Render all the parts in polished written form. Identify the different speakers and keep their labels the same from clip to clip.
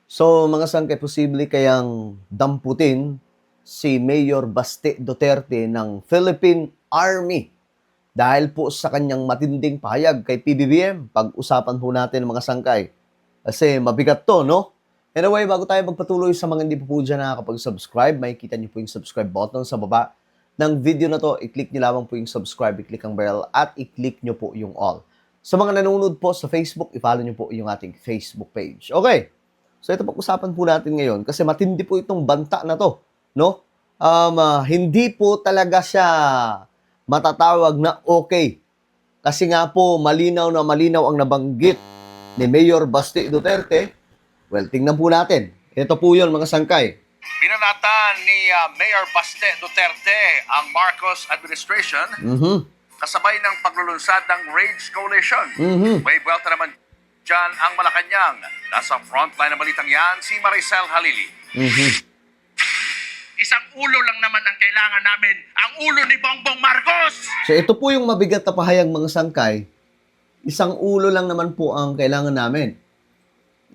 Speaker 1: So, mga sangkay, posible kayang damputin si Mayor Baste Duterte ng Philippine Army dahil po sa kanyang matinding pahayag kay PBBM. Pag-usapan po natin mga sangkay. Kasi mabigat to, no? Anyway, bago tayo magpatuloy sa mga hindi po dyan nakakapag-subscribe, makikita niyo po yung subscribe button sa baba ng video na to. I-click niyo lamang po yung subscribe, i-click ang bell, at i-click niyo po yung all. Sa mga nanonood po sa Facebook, i-follow niyo po yung ating Facebook page. Okay. So ito pag-usapan po natin ngayon kasi matindi po itong banta na to, no? Hindi po talaga siya matatawag na okay. Kasi nga po malinaw na malinaw ang nabanggit ni Mayor Baste Duterte. Well, tingnan po natin. Ito po 'yon mga sangkay.
Speaker 2: Binanatan ni Mayor Baste Duterte ang Marcos administration kasabay ng paglulunsad ng Rage Coalition. May buwelta naman dyan ang Malacanang. Nasa frontline ng balitang yan, si Maricel Halili. Isang ulo lang naman ang kailangan namin, ang ulo ni Bongbong Marcos!
Speaker 1: So ito po yung mabigat na pahayag mga sangkay. Isang ulo lang naman po ang kailangan namin.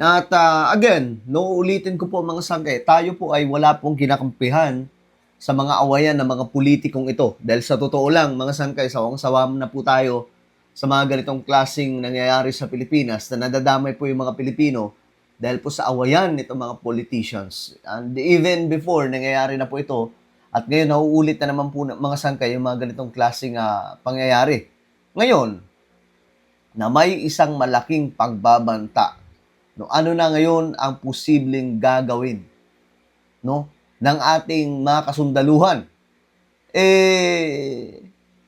Speaker 1: At again, uulitin ko po mga sangkay, tayo po ay wala pong kinakampihan sa mga awayan ng mga politikong ito. Dahil sa totoo lang, mga sangkay, sawang-sawa na po tayo sa mga ganitong klaseng nangyayari sa Pilipinas na nadadamay po yung mga Pilipino dahil po sa awayan nitong mga politicians. And even before, nangyayari na po ito at ngayon nauulit na naman po mga sangkay yung mga ganitong klaseng pangyayari. Ngayon, na may isang malaking pagbabanta. No, ano na ngayon ang posibleng gagawin, no, ng ating mga kasundaluhan?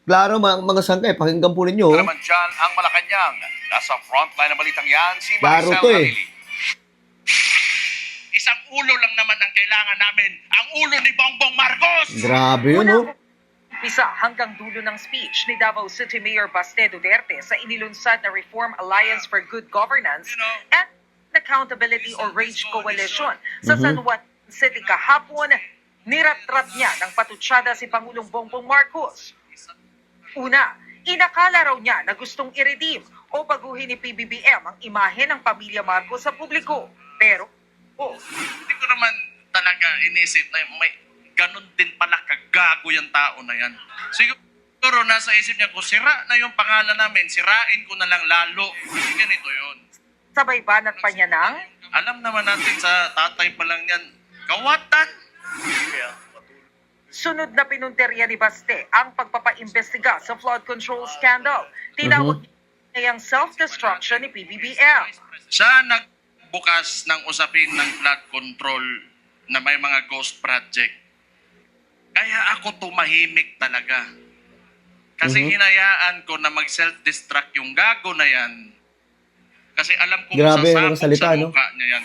Speaker 1: Klaro mga sangkay, pakinggan po ninyo.
Speaker 2: Naman dyan ang Malacanang. Nasa frontline ng balitang yan, si
Speaker 1: Klaro
Speaker 2: Maricel
Speaker 1: to
Speaker 2: Halili. Isang ulo lang naman ang kailangan namin, ang ulo ni Bongbong Marcos!
Speaker 1: Grabe yun, no?
Speaker 3: Umpisa hanggang dulo ng speech ni Davao City Mayor Baste Duterte sa inilunsad na Reform Alliance for Good Governance and Accountability or RAGE Coalition sa San Juan City kahapon, niratrat niya ng patutsada si Pangulong Bongbong Marcos. Una, inakala raw niya na gustong i-redeem o baguhin ni PBBM ang imahe ng pamilya Marcos sa publiko. Pero,
Speaker 2: Hindi ko naman talaga inisip na may ganun din pala kagago yung tao na yan. Siguro nasa isip niya, kung sira na yung pangalan namin, sirain ko na lang lalo. Ganito yun.
Speaker 3: sabay banat pa niya ng
Speaker 2: Alam naman natin sa tatay pa lang yan, kawatan.
Speaker 3: sunod na pinunterya ni Baste ang pagpapaimbestiga sa flood control scandal. Tinawag niya ang self-destruction ni PBBM.
Speaker 2: Siya nagbukas ng usapin ng flood control na may mga ghost project. Kaya ako tumahimik talaga. Kasi hinayaan ko na mag-self-destruct yung gago na yan. Kasi alam ko
Speaker 1: Grabe yung mga
Speaker 2: masasabog
Speaker 1: salita,
Speaker 2: sa
Speaker 1: no?
Speaker 2: mukha niya yan.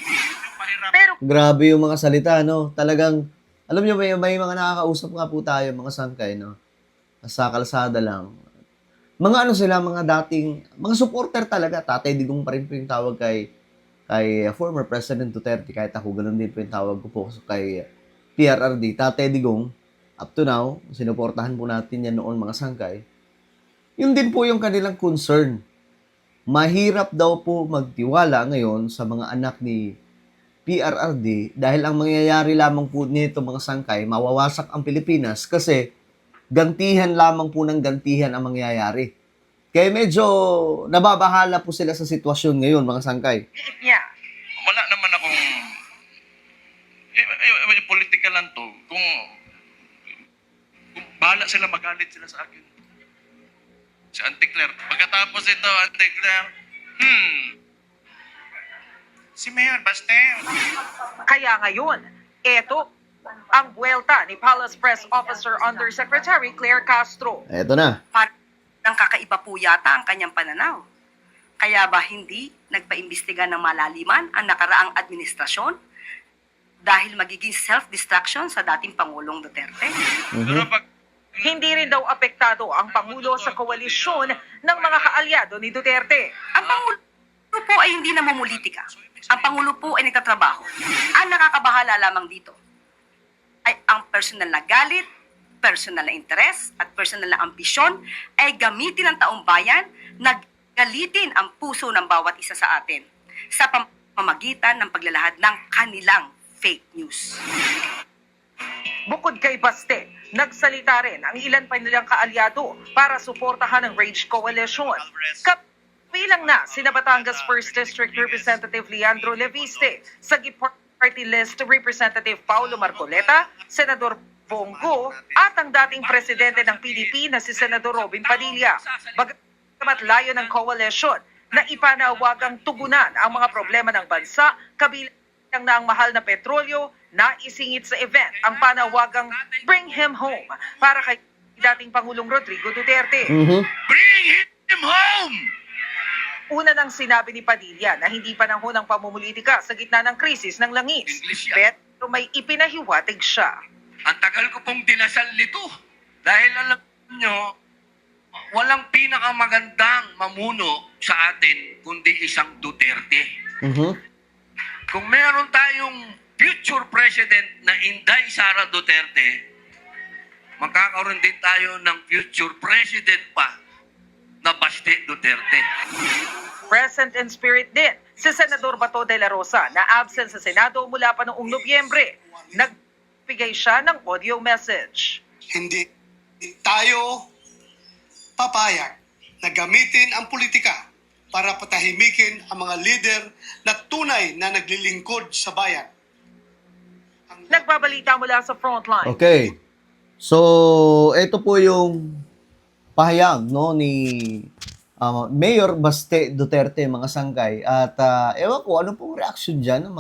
Speaker 3: Pero
Speaker 1: Grabe yung mga salita, no? Talagang, alam niyo, may mga nakakausap nga po tayo, mga sangkay, no? Sa kalsada lang. Mga ano sila, mga dating, mga supporter talaga. Tatay Digong pa rin po yung tawag kay former President Duterte. Kahit ako, ganun din po yung tawag ko po kay PRRD. Tatay Digong, up to now, sinuportahan po natin yan noon, mga sangkay. Yun din po yung kanilang concern. Mahirap daw po magtiwala ngayon sa mga anak ni PRRD dahil ang mangyayari lamang po nito mga sangkay, mawawasak ang Pilipinas kasi gantihan lamang po ng gantihan ang mangyayari. Kaya medyo nababahala po sila sa sitwasyon ngayon mga sangkay.
Speaker 3: iit niya,
Speaker 2: Wala naman akong... political lang to. Kung bahala sila, magalit sila sa akin. Si Auntie Claire. Pagkatapos ito, Auntie Claire, si Mayor Baste.
Speaker 3: kaya ngayon, eto ang buwelta ni Palace Press Officer Undersecretary Claire Castro.
Speaker 1: Eto na.
Speaker 4: Parang kakaiba po yata ang kanyang pananaw. Kaya ba hindi nagpaimbestiga ng malaliman ang nakaraang administrasyon dahil magiging self-destruction sa dating Pangulong Duterte?
Speaker 2: Pero pag
Speaker 3: Hindi rin daw apektado ang Pangulo sa koalisyon ng mga kaalyado ni Duterte.
Speaker 4: Ang Pangulo po ay hindi namumulitika. Ang Pangulo po ay nagtatrabaho. Ang nakakabahala lamang dito ay ang personal na galit, personal na interes, at personal na ambisyon ay gamitin ng taong bayan na galitin ang puso ng bawat isa sa atin sa pamamagitan ng paglalahad ng kanilang fake news.
Speaker 3: Bukod kay Baste, nagsalita rin ang ilan pa nilang kaalyado para suportahan ang Rage Coalition. Kabilang na sina Batangas 1st District Representative Leandro Leviste, Sagi Party List Representative Paulo Marcoleta, Senador Bongo, at ang dating presidente ng PDP na si Senador Robin Padilla. Bagamat layo ng coalition na ipanawagang tugunan ang mga problema ng bansa, kabilang na ang mahal na petrolyo, na isingit sa event ang panawagang Bring Him Home para kay dating Pangulong Rodrigo Duterte.
Speaker 2: Bring him home!
Speaker 3: Una nang sinabi ni Padilla na hindi panahon ng pamumulitika sa gitna ng krisis ng langis.
Speaker 2: English yan.
Speaker 3: Pero may ipinahiwatig siya.
Speaker 2: Ang tagal ko pong dinasal nito. Dahil alam nyo, walang pinakamagandang mamuno sa atin kundi isang Duterte. Kung meron tayong future president na Inday Sara Duterte, magkakaroon din tayo ng future president pa na Baste Duterte.
Speaker 3: Present in spirit din si Senador Bato de la Rosa na absent sa Senado mula pa noong Nobyembre. Nagbigay siya ng audio message.
Speaker 5: Hindi tayo papayag na gamitin ang politika para patahimikin ang mga leader na tunay na naglilingkod sa bayan.
Speaker 3: Nagbabalita mula sa frontline.
Speaker 1: Okay. So, ito po yung pahayag no ni Mayor Baste Duterte, mga sangkay. At ewan ko ano pong reaction diyan ng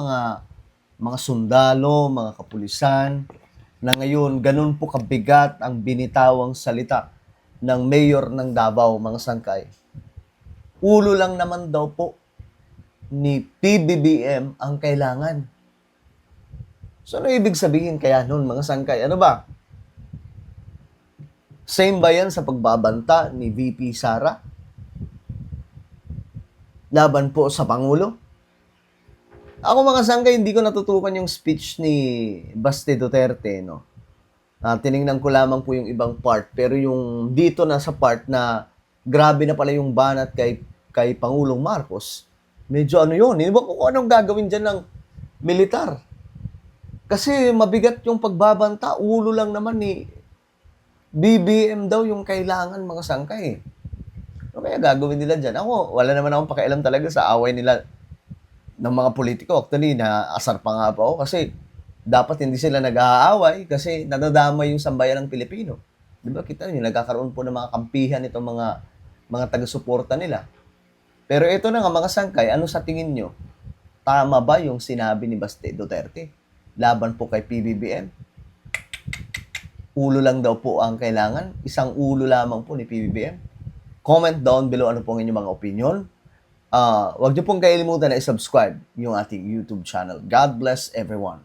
Speaker 1: mga sundalo, mga kapulisan na ngayon ganun po kabigat ang binitawang salita ng mayor ng Davao, mga sangkay. Ulo lang naman daw po ni PBBM ang kailangan. So, ano ibig sabihin kaya nun, mga sangkay? Ano ba? Same ba yan sa pagbabanta ni VP Sara? Laban po sa Pangulo? Ako, mga sangkay, hindi ko natutukan yung speech ni Baste Duterte, no? Tiningnan ko lamang po yung ibang part, pero yung dito na sa part na grabe na pala yung banat kay Pangulong Marcos, medyo ano yun, hindi ba kung anong gagawin dyan ng militar? Kasi mabigat yung pagbabanta, ulo lang naman ni BBM daw yung kailangan, mga sangkay. Ano kaya gagawin nila dyan? Ako, wala naman akong pakialam talaga sa away nila ng mga politiko. Actually, naasar pa nga pa ako kasi dapat hindi sila nag-aaway kasi nadadamay yung sambayan ng Pilipino. Di ba kita nyo, nagkakaroon po ng mga kampihan itong mga taga-suporta nila. Pero ito na nga, mga sangkay, ano sa tingin nyo? Tama ba yung sinabi ni Baste Duterte? Laban po kay PBBM? Ulo lang daw po ang kailangan? Isang ulo lamang po ni PBBM? Comment down below ano po ang inyong mga opinion. Huwag niyo pong kalimutan na i-subscribe yung ating YouTube channel. God bless everyone.